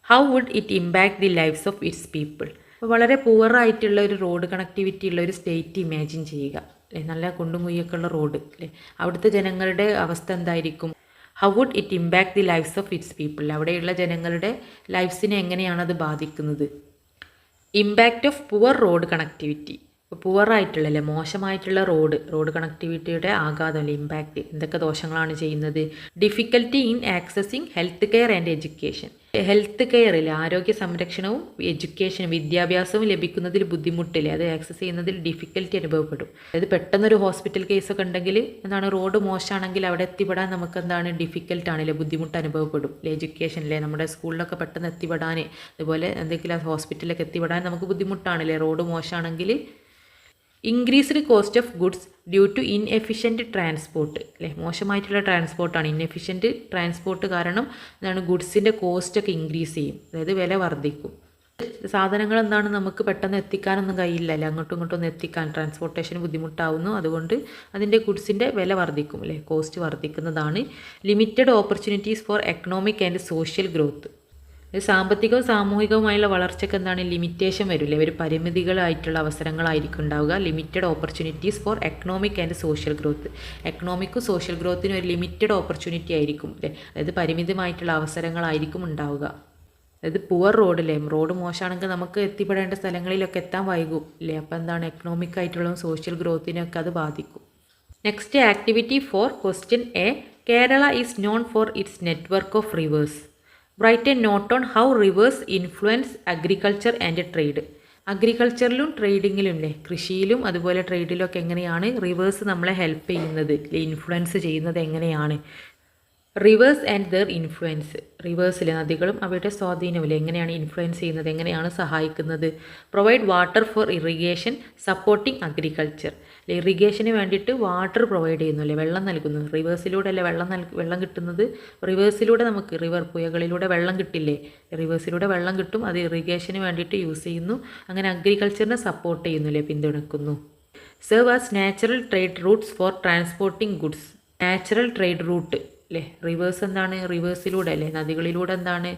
how would it impact the lifes of its people. അപ്പോൾ വളരെ പുവറായിട്ടുള്ള ഒരു റോഡ് കണക്ടിവിറ്റി ഉള്ള ഒരു സ്റ്റേറ്റ് ഇമാജിൻ ചെയ്യുക അല്ലേ, നല്ല കുണ്ടും കുയ്യൊക്കെ ഉള്ള റോഡ് അല്ലേ, അവിടുത്തെ ജനങ്ങളുടെ അവസ്ഥ എന്തായിരിക്കും? How would it impact the lifes of its people, അവിടെയുള്ള ജനങ്ങളുടെ ലൈഫ്സിനെ എങ്ങനെയാണത് ബാധിക്കുന്നത്? Impact of poor road connectivity, പുവറായിട്ടുള്ള അല്ലേ, മോശമായിട്ടുള്ള റോഡ് കണക്ടിവിറ്റിയുടെ ആഘാതം അല്ലെ, ഇമ്പാക്റ്റ്, എന്തൊക്കെ ദോഷങ്ങളാണ് ചെയ്യുന്നത്? Difficulty in accessing health care and education. Health കെയറിൽ ആരോഗ്യ സംരക്ഷണവും എഡ്യൂക്കേഷനും വിദ്യാഭ്യാസവും ലഭിക്കുന്നതിൽ ബുദ്ധിമുട്ടില്ലേ, അത് ആക്സസ് ചെയ്യുന്നതിൽ ഡിഫിക്കൽറ്റി അനുഭവപ്പെടും. അതായത് പെട്ടെന്നൊരു ഹോസ്പിറ്റൽ കേസൊക്കെ ഉണ്ടെങ്കിൽ എന്താണ്, റോഡ് മോശമാണെങ്കിൽ അവിടെ എത്തിപ്പെടാൻ നമുക്ക് എന്താണ് ഡിഫിക്കൽട്ടാണല്ലേ, ബുദ്ധിമുട്ട് അനുഭവപ്പെടും അല്ലേ. എഡ്യൂക്കേഷനിലെ നമ്മുടെ സ്കൂളിലൊക്കെ പെട്ടെന്ന് എത്തിപ്പെടാൻ, അതുപോലെ എന്തെങ്കിലും ഹോസ്പിറ്റലിലൊക്കെ എത്തിപ്പെടാൻ നമുക്ക് ബുദ്ധിമുട്ടാണല്ലേ റോഡ് മോശമാണെങ്കിൽ. Increased cost of goods due to inefficient transport അല്ലേ, മോശമായിട്ടുള്ള ട്രാൻസ്പോർട്ടാണ്. ഇൻഎഫിഷ്യൻറ്റ് ട്രാൻസ്പോർട്ട് കാരണം എന്താണ്, ഗുഡ്സിൻ്റെ കോസ്റ്റൊക്കെ ഇൻക്രീസ് ചെയ്യും, അതായത് വില വർദ്ധിക്കും. സാധനങ്ങൾ എന്താണ്, നമുക്ക് പെട്ടെന്ന് എത്തിക്കാനൊന്നും കഴിയില്ല അല്ലേ, അങ്ങോട്ടും ഇങ്ങോട്ടൊന്നും എത്തിക്കാൻ ട്രാൻസ്പോർട്ടേഷന് ബുദ്ധിമുട്ടാവുന്നു. അതുകൊണ്ട് അതിൻ്റെ ഗുഡ്സിൻ്റെ വില വർദ്ധിക്കും അല്ലേ, കോസ്റ്റ് വർദ്ധിക്കുന്നതാണ്. Limited opportunities for economic and social growth. സാമ്പത്തികവും സാമൂഹികവുമായുള്ള വളർച്ചയ്ക്ക് എന്താണ്, ലിമിറ്റേഷൻ വരില്ലേ, ഒരു പരിമിതികളായിട്ടുള്ള അവസരങ്ങളായിരിക്കും ഉണ്ടാവുക. Limited opportunities for economic and social growth. എക്കണോമിക്കും സോഷ്യൽ ഗ്രോത്തിനും ഒരു ലിമിറ്റഡ് ഓപ്പർച്യൂണിറ്റി ആയിരിക്കും അല്ലേ, അതായത് പരിമിതമായിട്ടുള്ള അവസരങ്ങളായിരിക്കും ഉണ്ടാവുക. അതായത് പുവർ റോഡില്ലേ, റോഡ് മോശമാണെങ്കിൽ നമുക്ക് എത്തിപ്പെടേണ്ട സ്ഥലങ്ങളിലൊക്കെ എത്താൻ വൈകും അല്ലേ, അപ്പോൾ എന്താണ്, എക്കണോമിക് ആയിട്ടുള്ള സോഷ്യൽ ഗ്രോത്തിനൊക്കെ അത് ബാധിക്കും. Next activity four question A, Kerala is known for its network of rivers. Write a note on how rivers influence agriculture and trade. അഗ്രികൾച്ചറിലും ട്രേഡിങ്ങിലും അല്ലേ, കൃഷിയിലും അതുപോലെ ട്രേഡിലും ഒക്കെ എങ്ങനെയാണ് റിവേഴ്സ് നമ്മളെ ഹെൽപ്പ് ചെയ്യുന്നത് അല്ലെ, ഇൻഫ്ലുവൻസ് ചെയ്യുന്നത് എങ്ങനെയാണ്? Rivers and their influence. റിവേഴ്സിലെ നദികളും അവയുടെ സ്വാധീനമില്ല, എങ്ങനെയാണ് ഇൻഫ്ലുവൻസ് ചെയ്യുന്നത്, എങ്ങനെയാണ് സഹായിക്കുന്നത്. Provide water for irrigation supporting agriculture. ഇറിഗേഷന് വേണ്ടിയിട്ട് വാട്ടർ പ്രൊവൈഡ് ചെയ്യുന്നു അല്ലേ, വെള്ളം നൽകുന്നു. റിവേഴ്സിലൂടെ അല്ലേ വെള്ളം കിട്ടുന്നത്. റിവേഴ്സിലൂടെ നമുക്ക് പുഴകളിലൂടെ വെള്ളം കിട്ടില്ലേ, റിവേഴ്സിലൂടെ വെള്ളം കിട്ടും, അത് ഇറിഗേഷന് വേണ്ടിയിട്ട് യൂസ് ചെയ്യുന്നു. അങ്ങനെ അഗ്രികൾച്ചറിനെ സപ്പോർട്ട് ചെയ്യുന്നില്ലേ, പിന്തുണയ്ക്കുന്നു. Serve as natural trade routes for transporting goods. Natural trade route അല്ലേ, റിവേഴ്സ് എന്താണ്, റിവേഴ്സിലൂടെ അല്ലേ, നദികളിലൂടെ എന്താണ്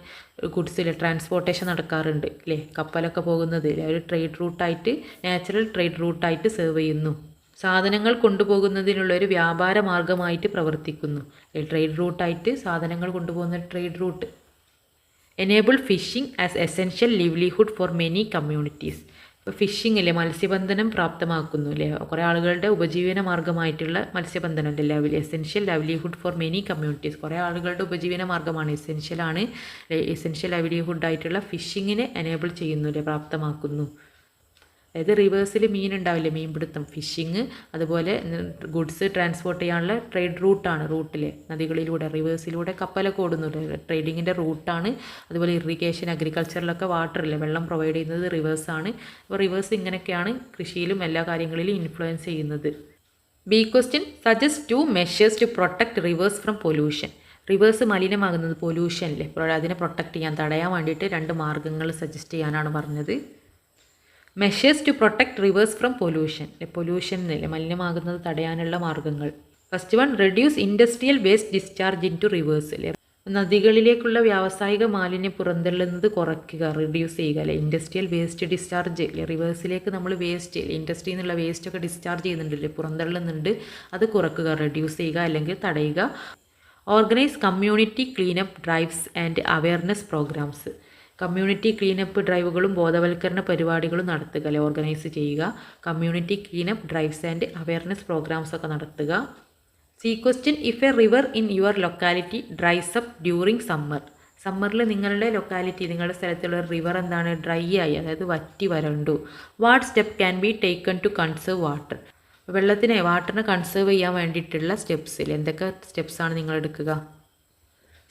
ഗുഡ്സിലെ ട്രാൻസ്പോർട്ടേഷൻ നടക്കാറുണ്ട് അല്ലേ, കപ്പലൊക്കെ പോകുന്നത് ഒരു ട്രേഡ് റൂട്ടായിട്ട്, നാച്ചുറൽ ട്രേഡ് റൂട്ടായിട്ട് സെർവ് ചെയ്യുന്നു. സാധനങ്ങൾ കൊണ്ടുപോകുന്നതിനുള്ള ഒരു വ്യാപാര മാർഗമായിട്ട് പ്രവർത്തിക്കുന്നു. ട്രേഡ് റൂട്ടായിട്ട് സാധനങ്ങൾ കൊണ്ടുപോകുന്ന trade route. Enable fishing as essential livelihood for many communities. ഇപ്പോൾ ഫിഷിംഗ് അല്ലേ, മത്സ്യബന്ധനം പ്രാപ്തമാക്കുന്നു അല്ലേ, കുറേ ആളുകളുടെ ഉപജീവന മാർഗ്ഗമായിട്ടുള്ള മത്സ്യബന്ധനം അല്ലേ, essential livelihood four many communities. കുറേ ആളുകളുടെ ഉപജീവന മാർഗ്ഗമാണ്, എസെൻഷ്യൽ ലൈവ്ലിഹുഡ് ആയിട്ടുള്ള ഫിഷിങ്ങിനെ എനേബിൾ ചെയ്യുന്നു അല്ലേ, പ്രാപ്തമാക്കുന്നു. അതായത് റിവേഴ്സിൽ മീൻ ഉണ്ടാവില്ലേ, മീൻപിടുത്തം, ഫിഷിങ്, അതുപോലെ ഗുഡ്സ് ട്രാൻസ്പോർട്ട് ചെയ്യാനുള്ള ട്രേഡ് റൂട്ടിലെ നദികളിലൂടെ റിവേഴ്സിലൂടെ കപ്പലൊക്കെ ഓടുന്നുണ്ട്, ട്രേഡിങ്ങിൻ്റെ റൂട്ടാണ്. അതുപോലെ ഇറിഗേഷൻ അഗ്രികൾച്ചറിലൊക്കെ വാട്ടറില്ലേ, വെള്ളം പ്രൊവൈഡ് ചെയ്യുന്നത് റിവേഴ്സാണ്. അപ്പോൾ റിവേഴ്സ് ഇങ്ങനെയൊക്കെയാണ് കൃഷിയിലും എല്ലാ കാര്യങ്ങളിലും ഇൻഫ്ലുവൻസ് ചെയ്യുന്നത്. B question, suggest 2 measures to protect rivers from pollution. Rivers മലിനമാകുന്നത് പൊല്യൂഷനിലെ, അതിനെ പ്രൊട്ടക്ട് ചെയ്യാൻ, തടയാൻ വേണ്ടിയിട്ട് 2 മാർഗ്ഗങ്ങൾ സജസ്റ്റ് ചെയ്യാനാണ് പറഞ്ഞത്. Measures to protect rivers from pollution എന്നല്ലേ, മലിനമാകുന്നത് തടയാനുള്ള മാർഗ്ഗങ്ങൾ. First one, reduce industrial waste discharge into rivers അല്ലേ, നദികളിലേക്കുള്ള വ്യാവസായിക മാലിന്യം പുറന്തള്ളുന്നത് കുറയ്ക്കുക, റിഡ്യൂസ് ചെയ്യുക അല്ലേ. ഇൻഡസ്ട്രിയൽ വേസ്റ്റ് ഡിസ്ചാർജ് അല്ലേ, റിവേഴ്സിലേക്ക് നമ്മൾ വേസ്റ്റ് ഇൻഡസ്ട്രിയിൽ നിന്നുള്ള വേസ്റ്റൊക്കെ ഡിസ്ചാർജ് ചെയ്യുന്നുണ്ടല്ലേ, പുറന്തള്ളുന്നുണ്ട്, അത് കുറയ്ക്കുക, റെഡ്യൂസ് ചെയ്യുക അല്ലെങ്കിൽ തടയുക. Organise community cleanup drives and awareness programmes. Community cleanup ഡ്രൈവുകളും ബോധവൽക്കരണ പരിപാടികളും നടത്തുക അല്ലെ, ഓർഗനൈസ് ചെയ്യുക. Community cleanup drives and awareness programmes ഒക്കെ നടത്തുക. C question, if a river in your locality dries up during സമ്മറിൽ നിങ്ങളുടെ നിങ്ങളുടെ സ്ഥലത്തുള്ള റിവർ എന്താണ്, ഡ്രൈ ആയി, അതായത് വറ്റി വരണ്ടു. What step can be taken to conserve water. വാട്ടറിനെ കൺസേർവ് ചെയ്യാൻ വേണ്ടിയിട്ടുള്ള സ്റ്റെപ്സിൽ എന്തൊക്കെ സ്റ്റെപ്സാണ് നിങ്ങൾ എടുക്കുക?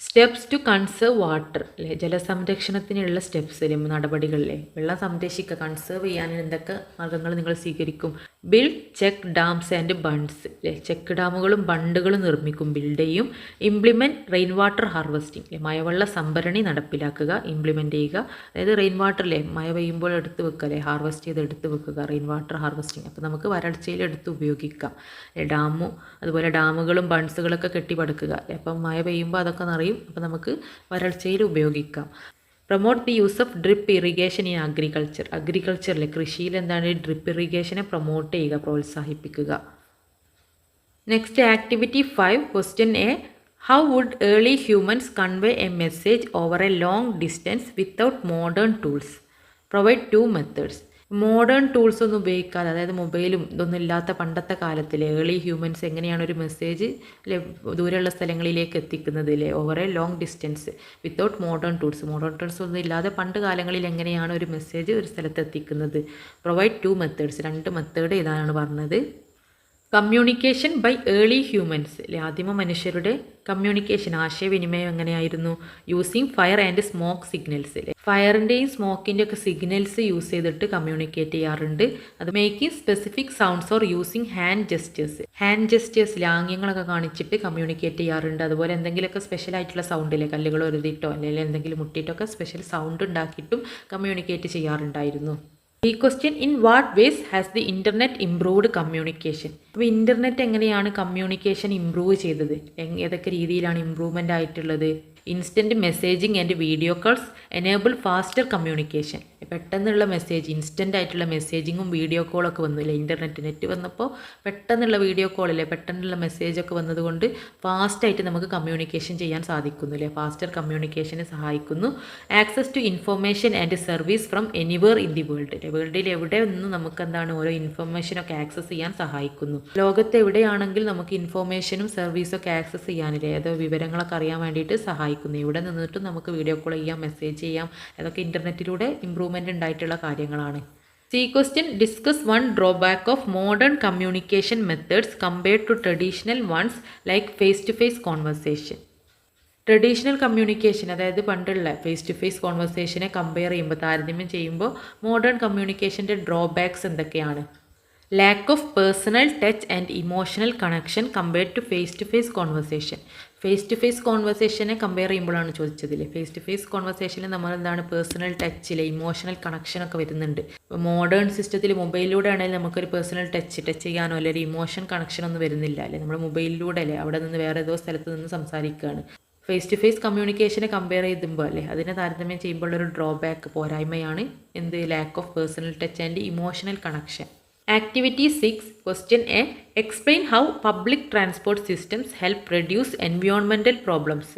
സ്റ്റെപ്സ് ടു കൺസേർവ് വാട്ടർ അല്ലേ, ജലസംരക്ഷണത്തിനുള്ള സ്റ്റെപ്സിലും നടപടികളിലെ വെള്ളം സംരക്ഷിക്കുക, കൺസേർവ് ചെയ്യാൻ എന്തൊക്കെ മാർഗ്ഗങ്ങൾ നിങ്ങൾ സ്വീകരിക്കും? ബിൽഡ് ചെക്ക് ഡാംസ് ആൻഡ് ബണ്ട്സ് അല്ലേ, ചെക്ക് ഡാമുകളും ബണ്ടുകളും നിർമ്മിക്കും, ബിൽഡ് ചെയ്യും. ഇംപ്ലിമെൻറ്റ് റെയിൻ വാട്ടർ ഹാർവെസ്റ്റിംഗ് അല്ലേ, മഴവെള്ള സംഭരണി നടപ്പിലാക്കുക, ഇംപ്ലിമെൻറ്റ് ചെയ്യുക. അതായത് റെയിൻ വാട്ടർ അല്ലേ, മഴ പെയ്യുമ്പോൾ എടുത്ത് വെക്കുക അല്ലേ, ഹാർവെസ്റ്റ് ചെയ്ത് എടുത്ത് വെക്കുക, റെയിൻ വാട്ടർ ഹാർവെസ്റ്റിംഗ്. അപ്പോൾ നമുക്ക് വരൾച്ചയിൽ എടുത്ത് ഉപയോഗിക്കാം. അതുപോലെ ഡാമുകളും ബണ്ട്സുകളൊക്കെ കെട്ടിപ്പടുക്കുക. അപ്പം മഴ പെയ്യുമ്പോൾ അതൊക്കെ നിറയും, അപ്പോൾ നമുക്ക് വരൾച്ചയിൽ ഉപയോഗിക്കാം. Promote the use of drip irrigation in അഗ്രികൾച്ചറിലെ കൃഷിയിൽ എന്താണ്, ഡ്രിപ്പ് ഇറിഗേഷനെ പ്രൊമോട്ട് ചെയ്യുക, പ്രോത്സാഹിപ്പിക്കുക. Next activity 5, question A, how would early humans convey a message over a long distance without modern tools? Provide 2 methods. Modern tools ഒന്നും ഉപയോഗിക്കാതെ, അതായത് മൊബൈലും ഇതൊന്നും ഇല്ലാത്ത പണ്ടത്തെ കാലത്തിൽ ഏർലി ഹ്യൂമൻസ് എങ്ങനെയാണ് ഒരു മെസ്സേജ് അല്ലെ ദൂരെയുള്ള സ്ഥലങ്ങളിലേക്ക് എത്തിക്കുന്നത് അല്ലേ, over a long distance without modern tools ഒന്നും ഇല്ലാതെ പണ്ട് കാലങ്ങളിൽ എങ്ങനെയാണ് ഒരു മെസ്സേജ് ഒരു സ്ഥലത്ത് എത്തിക്കുന്നത്? പ്രൊവൈഡ് 2 മെത്തേഡ്സ്, 2 മെത്തേഡ് ഇതാണ് പറഞ്ഞത്. കമ്മ്യൂണിക്കേഷൻ ബൈ ഏർലി ഹ്യൂമൻസ് അല്ലെ, ആദിമ മനുഷ്യരുടെ കമ്മ്യൂണിക്കേഷൻ, ആശയവിനിമയം എങ്ങനെയായിരുന്നു? Using fire and smoke signals അല്ലേ, ഫയറിൻ്റെയും സ്മോക്കിൻ്റെ ഒക്കെ സിഗ്നൽസ് യൂസ് ചെയ്തിട്ട് കമ്മ്യൂണിക്കേറ്റ് ചെയ്യാറുണ്ട്. അത് making specific sounds or using hand gestures ആംഗ്യങ്ങളൊക്കെ കാണിച്ചിട്ട് കമ്മ്യൂണിക്കേറ്റ് ചെയ്യാറുണ്ട്. അതുപോലെ എന്തെങ്കിലുമൊക്കെ സ്പെഷ്യൽ ആയിട്ടുള്ള സൗണ്ടില്ലേ, കല്ലുകൾ ഒരുതിട്ടോ അല്ലെങ്കിൽ എന്തെങ്കിലും മുട്ടിയിട്ടൊക്കെ സ്പെഷ്യൽ സൗണ്ട് ഉണ്ടാക്കിയിട്ടും കമ്മ്യൂണിക്കേറ്റ് ചെയ്യാറുണ്ടായിരുന്നു. ഈ question, in what ways has the internet improved communication? അപ്പോൾ ഇൻ്റർനെറ്റ് എങ്ങനെയാണ് കമ്മ്യൂണിക്കേഷൻ ഇംപ്രൂവ് ചെയ്തത്? ഏതൊക്കെ രീതിയിലാണ് ഇംപ്രൂവ്മെൻ്റ് ആയിട്ടുള്ളത്? Instant messaging and video calls enable faster communication. പെട്ടെന്നുള്ള മെസ്സേജ്, ഇൻസ്റ്റൻ്റ് ആയിട്ടുള്ള മെസ്സേജിങ്ങും വീഡിയോ കോളൊക്കെ വന്നില്ലേ, നെറ്റ് വന്നപ്പോൾ പെട്ടെന്നുള്ള വീഡിയോ കോളില്ലേ, പെട്ടെന്നുള്ള മെസ്സേജൊക്കെ വന്നതുകൊണ്ട് ഫാസ്റ്റായിട്ട് നമുക്ക് കമ്മ്യൂണിക്കേഷൻ ചെയ്യാൻ സാധിക്കുന്നില്ലേ, ഫാസ്റ്റർ കമ്മ്യൂണിക്കേഷന് സഹായിക്കുന്നു. Access to information and service from anywhere in the വേൾഡിൽ എവിടെ നിന്ന് നമുക്ക് എന്താണ് ഓരോ ഇൻഫർമേഷനൊക്കെ ആക്സസ് ചെയ്യാൻ സഹായിക്കുന്നു. ലോകത്ത് എവിടെയാണെങ്കിൽ നമുക്ക് ഇൻഫർമേഷനും സർവീസൊക്കെ ആക്സസ് ചെയ്യാനില്ലേ, ഏതോ വിവരങ്ങളൊക്കെ അറിയാൻ വേണ്ടിയിട്ട് സഹായിക്കുന്നു. ഇവിടെ നിന്നിട്ട് നമുക്ക് വീഡിയോ കോൾ ചെയ്യാം, മെസ്സേജ് ചെയ്യാം. അതൊക്കെ ഇൻ്റർനെറ്റിലൂടെ ഇംപ്രൂവ്മെൻറ്റ് ഉണ്ടായിട്ടുള്ള കാര്യങ്ങളാണ്. C question, discuss 1 drawback of modern communication methods compared to traditional ones like face to face conversation. Traditional communication, അതായത് പണ്ടുള്ള ഫേസ് ടു ഫേസ് കോൺവെർസേഷനെ കമ്പയർ ചെയ്യുമ്പോൾ, താരതമ്യം ചെയ്യുമ്പോൾ മോഡേൺ കമ്മ്യൂണിക്കേഷൻ്റെ ഡ്രോബാക്സ് എന്തൊക്കെയാണ്? Lack of personal touch and emotional connection compared to face to face കോൺവെർസേഷനെ കമ്പയർ ചെയ്യുമ്പോഴാണ് ചോദിച്ചതില്ലേ. ഫേസ് ടു ഫേസ് കോൺവെർസേഷനിൽ നമ്മൾ എന്താണ് പേഴ്സണൽ ടച്ചിലെ ഇമോഷണൽ കണക്ഷനൊക്കെ വരുന്നുണ്ട്. ഇപ്പോൾ മോഡേൺ സിസ്റ്റത്തിൽ മൊബൈലിലൂടെ ആണെങ്കിൽ നമുക്കൊരു പേഴ്സണൽ ടച്ച് ചെയ്യാനോ അല്ലെങ്കിൽ ഒരു ഇമോഷൻ കണക്ഷനൊന്നും വരുന്നില്ല അല്ലേ. നമ്മൾ മൊബൈലിലൂടെ അല്ലേ അവിടെ നിന്ന് വേറെ ഏതോ സ്ഥലത്ത് നിന്ന് സംസാരിക്കുകയാണ്. ഫേസ് ടു ഫേസ് കമ്മ്യൂണിക്കേഷനെ കമ്പയർ ചെയ്യുമ്പോൾ അല്ലേ അതിനെ താരതമ്യം ചെയ്യുമ്പോൾ ഒരു ഡ്രോബാക്ക് പോരായ്മയാണ് എന്ത്? Lakh of personal touch and emotional connection. Activity 6, Question A. Explain how public transport systems help reduce environmental problems.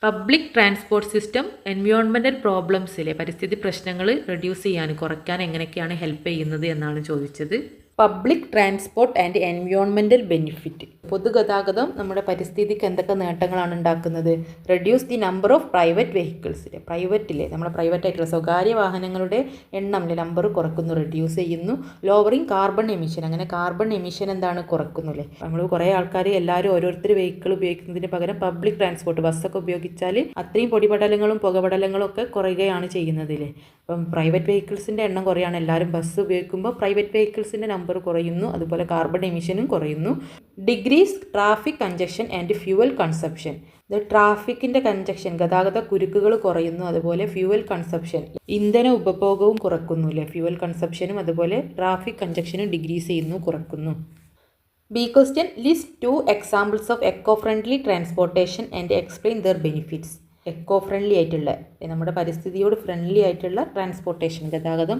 Public transport system environmental പ്രോബ്ലംസിലെ പരിസ്ഥിതി പ്രശ്നങ്ങൾ റെഡ്യൂസ് ചെയ്യാൻ, കുറയ്ക്കാൻ എങ്ങനെയൊക്കെയാണ് ഹെൽപ്പ് ചെയ്യുന്നത് എന്നാണ് ചോദിച്ചത്. Public transport and environmental benefit. പൊതുഗതാഗതം നമ്മുടെ പരിസ്ഥിതിക്ക് എന്തൊക്കെ നേട്ടങ്ങളാണ് ഉണ്ടാക്കുന്നത്? Reduce the number of private വെഹിക്കിൾസിലെ നമ്മുടെ പ്രൈവറ്റ് ആയിട്ടുള്ള സ്വകാര്യ വാഹനങ്ങളുടെ നമ്പർ കുറക്കുന്നു, റെഡ്യൂസ് ചെയ്യുന്നു. ലോവറിങ് കാർബൺ എമിഷൻ, അങ്ങനെ കാർബൺ എമിഷൻ എന്താണ്? കുറക്കുന്നു അല്ലേ. നമ്മൾ കുറേ ആൾക്കാർ എല്ലാവരും ഓരോരുത്തർ വെഹിക്കിൾ ഉപയോഗിക്കുന്നതിന് പകരം പബ്ലിക് ട്രാൻസ്പോർട്ട് ബസ്സൊക്കെ ഉപയോഗിച്ചാൽ അത്രയും പൊടിപടലങ്ങളും പുകപടലങ്ങളും ഒക്കെ കുറയുകയാണ് ചെയ്യുന്നതില്ലേ. അപ്പം പ്രൈവറ്റ് വെഹിക്കിൾസിൻ്റെ എണ്ണം കുറയാണ്. എല്ലാവരും ബസ് ഉപയോഗിക്കുമ്പോൾ പ്രൈവറ്റ് വെഹിക്കിൾസിൻ്റെ നമ്പർ കുറയുന്നു, അതുപോലെ കാർബൺ എമിഷനും കുറയുന്നു. Degrees traffic congestion and fuel consumption. ഇത് ട്രാഫിക്കിൻ്റെ കൺജക്ഷൻ, ഗതാഗത കുരുക്കുകൾ കുറയുന്നു, അതുപോലെ ഫ്യൂവൽ കൺസപ്ഷൻ, ഇന്ധന ഉപഭോഗവും കുറക്കുന്നു അല്ലേ. ഫ്യൂവൽ കൺസപ്ഷനും അതുപോലെ ട്രാഫിക് കൺജക്ഷനും ഡിഗ്രീസ് ചെയ്യുന്നു, കുറക്കുന്നു. B question, list 2 examples of eco friendly transportation and explain their benefits. Eco friendly ആയിട്ടുള്ള, നമ്മുടെ പരിസ്ഥിതിയോട് ഫ്രണ്ട്ലി ആയിട്ടുള്ള ട്രാൻസ്പോർട്ടേഷൻ, ഗതാഗതം,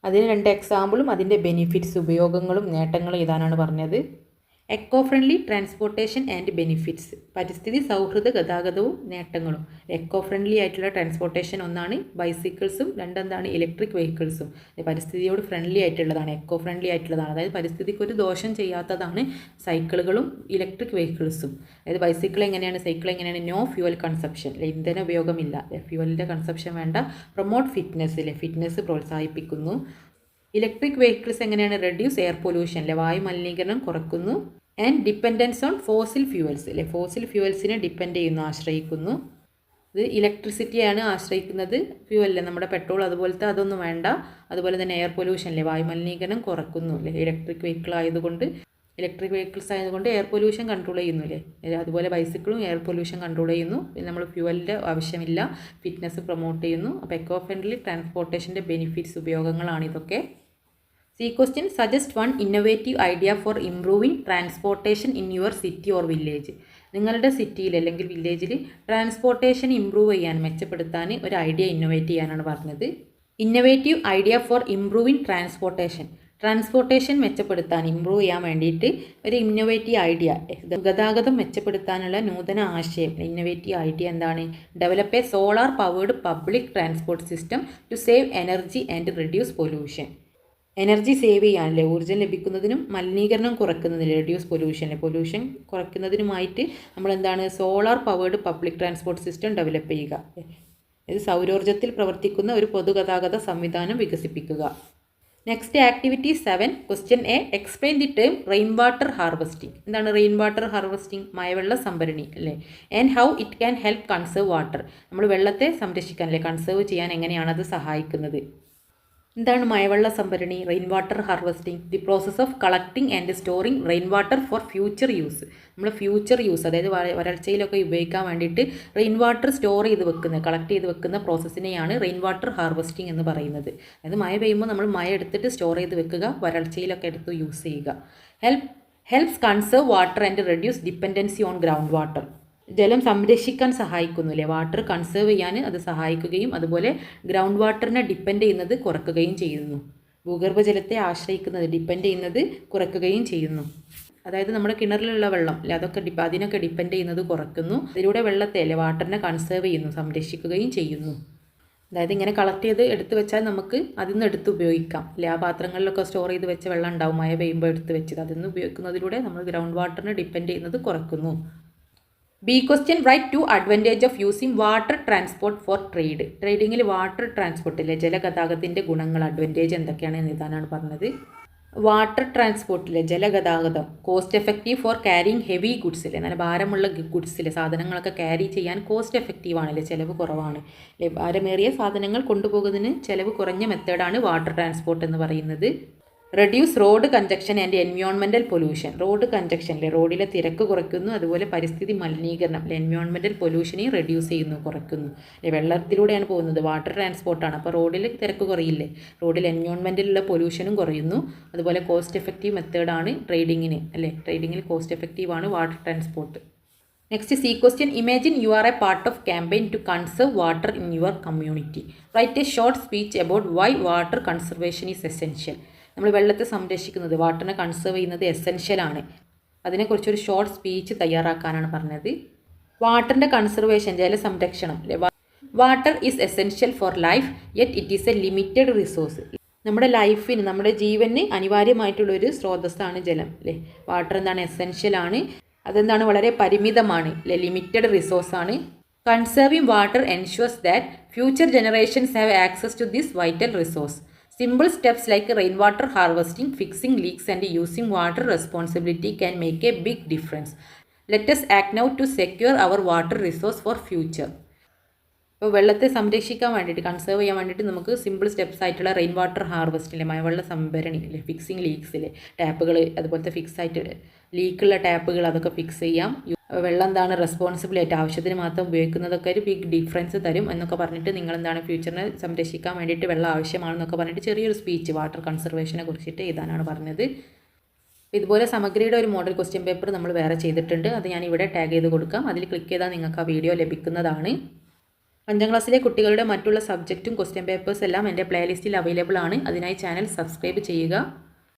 അതിന് 2 എക്സാമ്പിളും അതിൻ്റെ ബെനിഫിറ്റ്സ്, ഉപയോഗങ്ങളും നേട്ടങ്ങളും ഇതാനാണ് പറഞ്ഞത്. Echo friendly transportation and benefits, പരിസ്ഥിതി സൗഹൃദ ഗതാഗതവും നേട്ടങ്ങളും. എക്കോ ഫ്രണ്ട്ലി ആയിട്ടുള്ള ട്രാൻസ്പോർട്ടേഷൻ ഒന്നാണ് ബൈസിക്കിൾസും, രണ്ടെന്താണ് ഇലക്ട്രിക് വെഹിക്കിൾസും. പരിസ്ഥിതിയോട് ഫ്രണ്ട്ലി ആയിട്ടുള്ളതാണ്, എക്കോ ഫ്രണ്ട്ലി ആയിട്ടുള്ളതാണ്, അതായത് പരിസ്ഥിതിക്ക് ഒരു ദോഷം ചെയ്യാത്തതാണ് സൈക്കിളുകളും ഇലക്ട്രിക് വെഹിക്കിൾസും. അതായത് ബൈസിക്കിൾ എങ്ങനെയാണ്, സൈക്കിൾ എങ്ങനെയാണ്? നോ ഫ്യൂവൽ കൺസപ്ഷൻ, ഇന്ധന ഉപയോഗമില്ല, ഫ്യൂവലിൻ്റെ കൺസപ്ഷൻ വേണ്ട. പ്രൊമോട്ട് ഫിറ്റ്നസ്, ഫിറ്റ്നസ് പ്രോത്സാഹിപ്പിക്കുന്നു. ഇലക്ട്രിക് വെഹിക്കിൾസ് എങ്ങനെയാണ്? റെഡ്യൂസ് എയർ പൊല്യൂഷൻ, വായു മലിനീകരണം കുറക്കുന്നു. And dependence on fossil fuels, fossil ഫ്യൂവൽസിനെ ഡിപ്പെൻഡ് ചെയ്യുന്നു, ആശ്രയിക്കുന്നു. ഇത് ഇലക്ട്രിസിറ്റിയാണ് ആശ്രയിക്കുന്നത്, ഫ്യൂവലിലെ നമ്മുടെ പെട്രോൾ അതുപോലത്തെ അതൊന്നും വേണ്ട. അതുപോലെ തന്നെ എയർ പൊല്യൂഷൻ, വായു മലിനീകരണം കുറക്കുന്നു ഇലക്ട്രിക് വെഹിക്കിൾസ് ആയതുകൊണ്ട് എയർ പൊല്യൂഷൻ കൺട്രോൾ ചെയ്യുന്നു അതുപോലെ ബൈസിക്കിളും എയർ പൊല്യൂഷൻ കൺട്രോൾ ചെയ്യുന്നു. പിന്നെ നമ്മൾ ഫ്യൂവലിൻ്റെ ആവശ്യമില്ല, ഫിറ്റ്നസ് പ്രൊമോട്ട് ചെയ്യുന്നു. അപ്പോൾ എക്കോ ഫ്രണ്ട്ലി ട്രാൻസ്പോർട്ടേഷൻ്റെ ബെനിഫിറ്റ്സ്, ഉപയോഗങ്ങളാണ് ഇതൊക്കെ. C question, suggest 1 innovative idea for improving transportation in your city or village. നിങ്ങളുടെ സിറ്റിയിൽ അല്ലെങ്കിൽ വില്ലേജിൽ ട്രാൻസ്പോർട്ടേഷൻ ഇംപ്രൂവ് ചെയ്യാൻ, മെച്ചപ്പെടുത്താൻ ഒരു ഐഡിയ ഇന്നോവേറ്റ് ചെയ്യാനാണ് പറഞ്ഞത്. Innovative idea for improving transportation മെച്ചപ്പെടുത്താൻ, ഇംപ്രൂവ് ചെയ്യാൻ വേണ്ടിയിട്ട് ഒരു ഇന്നോവേറ്റീവ് ഐഡിയ, ഗതാഗതം മെച്ചപ്പെടുത്താനുള്ള നൂതന ആശയം. ഇന്നോവേറ്റീവ് ഐഡിയ എന്താണ്? Develop a solar powered public transport system to save energy and reduce pollution. Energy save ചെയ്യാനല്ലേ, ഊർജ്ജം ലഭിക്കുന്നതിനും മലിനീകരണം കുറയ്ക്കുന്നതിന്, റെഡ്യൂസ് പൊല്യൂഷൻ കുറയ്ക്കുന്നതിനുമായിട്ട് നമ്മൾ എന്താണ്? Solar powered public transport system develop ചെയ്യുക. ഇത് സൗരോർജ്ജത്തിൽ പ്രവർത്തിക്കുന്ന ഒരു പൊതുഗതാഗത സംവിധാനം വികസിപ്പിക്കുക. Next activity 7, question A. Explain the term rain water harvesting. എന്താണ് റെയിൻ വാട്ടർ ഹാർവെസ്റ്റിംഗ്? മഴവെള്ള സംഭരണി അല്ലേ. And how it can help conserve water. നമ്മൾ വെള്ളത്തെ സംരക്ഷിക്കാൻ കൺസേർവ് ചെയ്യാൻ എങ്ങനെയാണ് അത് സഹായിക്കുന്നത്? എന്താണ് മഴവെള്ള സംഭരണി? Rain water harvesting, the process of collecting and storing rain water for future use. നമ്മൾ ഫ്യൂച്ചർ യൂസ്, അതായത് വരൾച്ചയിലൊക്കെ ഉപയോഗിക്കാൻ വേണ്ടിയിട്ട് റെയിൻ വാട്ടർ സ്റ്റോർ ചെയ്ത് വെക്കുന്ന, കളക്ട് ചെയ്ത് വെക്കുന്ന പ്രോസസ്സിനെയാണ് റെയിൻ വാട്ടർ ഹാർവെസ്റ്റിംഗ് എന്ന് പറയുന്നത്. അതായത് മഴ പെയ്യുമ്പോൾ നമ്മൾ മഴ എടുത്തിട്ട് സ്റ്റോർ ചെയ്ത് വെക്കുക, വരൾച്ചയിലൊക്കെ എടുത്ത് യൂസ് ചെയ്യുക. Helps conserve water and reduce dependency on ground water. ജലം സംരക്ഷിക്കാൻ സഹായിക്കുന്നു വാട്ടർ കൺസേർവ് ചെയ്യാൻ അത് സഹായിക്കുകയും അതുപോലെ ഗ്രൗണ്ട് വാട്ടറിനെ ഡിപ്പെൻഡ് ചെയ്യുന്നത് കുറയ്ക്കുകയും ചെയ്യുന്നു. ഭൂഗർഭജലത്തെ ആശ്രയിക്കുന്നത്, ഡിപ്പെൻഡ് ചെയ്യുന്നത് കുറയ്ക്കുകയും ചെയ്യുന്നു. അതായത് നമ്മുടെ കിണറിലുള്ള വെള്ളം അതൊക്കെ അതിനൊക്കെ ഡിപ്പെൻഡ് ചെയ്യുന്നത് കുറയ്ക്കുന്നു. ഇതിലൂടെ വെള്ളത്തെ വാട്ടറിനെ കൺസേർവ് ചെയ്യുന്നു, സംരക്ഷിക്കുകയും ചെയ്യുന്നു. അതായത് ഇങ്ങനെ കളക്ട് ചെയ്ത് എടുത്ത് വെച്ചാൽ നമുക്ക് അതിൽ നിന്ന് എടുത്ത് ഉപയോഗിക്കാം ആ പാത്രങ്ങളിലൊക്കെ സ്റ്റോർ ചെയ്ത് വെച്ച വെള്ളം ഉണ്ടാവും, മഴ പെയ്യുമ്പോൾ എടുത്ത് വെച്ചത്, അതിൽ നിന്ന് ഉപയോഗിക്കുന്നതിലൂടെ നമ്മൾ ഗ്രൗണ്ട് വാട്ടറിനെ ഡിപ്പെൻഡ് ചെയ്യുന്നത് കുറയ്ക്കുന്നു. B question, write 2 advantage of using water transport for trade. ട്രേഡിങ്ങിൽ വാട്ടർ ട്രാൻസ്പോർട്ടിലെ ജലഗതാഗതത്തിൻ്റെ ഗുണങ്ങൾ, അഡ്വാൻറ്റേജ് എന്തൊക്കെയാണ് എന്ന് ഇതാണ് പറഞ്ഞത്. വാട്ടർ ട്രാൻസ്പോർട്ടിലെ ജലഗതാഗതം cost effective for carrying heavy ഗുഡ്സിലെ നല്ല ഭാരമുള്ള ഗുഡ്സിലെ സാധനങ്ങളൊക്കെ ക്യാരി ചെയ്യാൻ കോസ്റ്റ് എഫക്റ്റീവ് ആണല്ലേ, ചിലവ് കുറവാണ് അല്ലേ. ഭാരമേറിയ സാധനങ്ങൾ കൊണ്ടുപോകുന്നതിന് ചിലവ് കുറഞ്ഞ മെത്തേഡാണ് വാട്ടർ ട്രാൻസ്പോർട്ട് എന്ന് പറയുന്നത്. Reduce road congestion and environmental pollution. Road കൺജക്ഷനിലെ റോഡിലെ തിരക്ക് കുറയ്ക്കുന്നു, അതുപോലെ പരിസ്ഥിതി മലിനീകരണം എൻവയോൺമെൻറ്റൽ പൊല്യൂഷനെയും റെഡ്യൂസ് ചെയ്യുന്നു, കുറയ്ക്കുന്നു അല്ലെ. വെള്ളത്തിലൂടെയാണ് പോകുന്നത്, വാട്ടർ ട്രാൻസ്പോർട്ടാണ്, അപ്പോൾ റോഡിൽ തിരക്ക് കുറയില്ലേ, റോഡിൽ എൻവയോൺമെൻറ്റിലുള്ള പൊല്യൂഷനും കുറയുന്നു. അതുപോലെ കോസ്റ്റ് എഫക്റ്റീവ് മെത്തേഡാണ് ട്രേഡിങ്ങിന് അല്ലേ, ട്രേഡിങ്ങിൽ കോസ്റ്റ് എഫക്റ്റീവ് ആണ് water transport. Next C question. Imagine you are a part of campaign to conserve water in your community. Write a short speech about why water conservation is essential. നമ്മൾ വെള്ളത്തെ സംരക്ഷിക്കുന്നത്, വാട്ടറിനെ കൺസേർവ് ചെയ്യുന്നത് എസെൻഷ്യലാണ്. അതിനെക്കുറിച്ചൊരു ഷോർട്ട് സ്പീച്ച് തയ്യാറാക്കാനാണ് പറഞ്ഞത്. വാട്ടറിൻ്റെ കൺസർവേഷൻ, ജലസംരക്ഷണം അല്ലേ. Water is essential for life yet it is A limited resource. നമ്മുടെ ലൈഫിന്, നമ്മുടെ ജീവന് അനിവാര്യമായിട്ടുള്ളൊരു സ്രോതസ്സാണ് ജലം അല്ലേ. വാട്ടർ എന്താണ്, എസെൻഷ്യലാണ്. അതെന്താണ്, വളരെ പരിമിതമാണ് അല്ലേ, ലിമിറ്റഡ് റിസോഴ്സാണ്. Conserving water ensures that future generations have access to this vital resource. Simple steps like rainwater harvesting, fixing leaks and using water responsibility can make a big difference. Let us act now to secure our water resource for future. ഇപ്പോൾ വെള്ളത്തെ സംരക്ഷിക്കാൻ വേണ്ടിയിട്ട്, കൺസേർവ് ചെയ്യാൻ വേണ്ടിയിട്ട് നമുക്ക് സിമ്പിൾ സ്റ്റെപ്സ് ആയിട്ടുള്ള റെയിൻ വാട്ടർ ഹാർവെസ്റ്റിലെ മഴവെള്ള സംഭരണി ഇല്ലേ, ഫിക്സിങ് ലീക്സിലെ ടാപ്പുകൾ, അതുപോലത്തെ ഫിക്സ് ആയിട്ട് ലീക്കുള്ള ടാപ്പുകൾ അതൊക്കെ ഫിക്സ് ചെയ്യാം. വെള്ളം എന്താണ്, റെസ്പോൺസിബിൾ ആയിട്ട് ആവശ്യത്തിന് മാത്രം ഉപയോഗിക്കുന്നതൊക്കെ ഒരു ബിഗ് ഡിഫറൻസ് തരും എന്നൊക്കെ പറഞ്ഞിട്ട് നിങ്ങൾ എന്താണ് ഫ്യൂച്ചറിനെ സംരക്ഷിക്കാൻ വേണ്ടിയിട്ട് വെള്ളം ആവശ്യമാണെന്നൊക്കെ പറഞ്ഞിട്ട് ചെറിയൊരു സ്പീച്ച് വാട്ടർ കൺസർവേഷനെ കുറിച്ചിട്ട് എഴുതാനാണ് പറഞ്ഞത്. ഇതുപോലെ സമഗ്രയുടെ ഒരു മോഡൽ ക്വസ്റ്റ്യൻ പേപ്പർ നമ്മൾ വേറെ ചെയ്തിട്ടുണ്ട്, അത് ഞാൻ ഇവിടെ ടാഗ് ചെയ്ത് കൊടുക്കാം. അതിൽ ക്ലിക്ക് ചെയ്താൽ നിങ്ങൾക്ക് ആ വീഡിയോ ലഭിക്കുന്നതാണ്. 5ാം ക്ലാസ്സിലെ കുട്ടികളുടെ മറ്റുള്ള സബ്ജക്റ്റും ക്വസ്റ്റ്യൻ പേപ്പേഴ്സ് എല്ലാം എൻ്റെ പ്ലേലിസ്റ്റിൽ അവൈലബിൾ ആണ്. അതിനായി ചാനൽ സബ്സ്ക്രൈബ് ചെയ്യുക.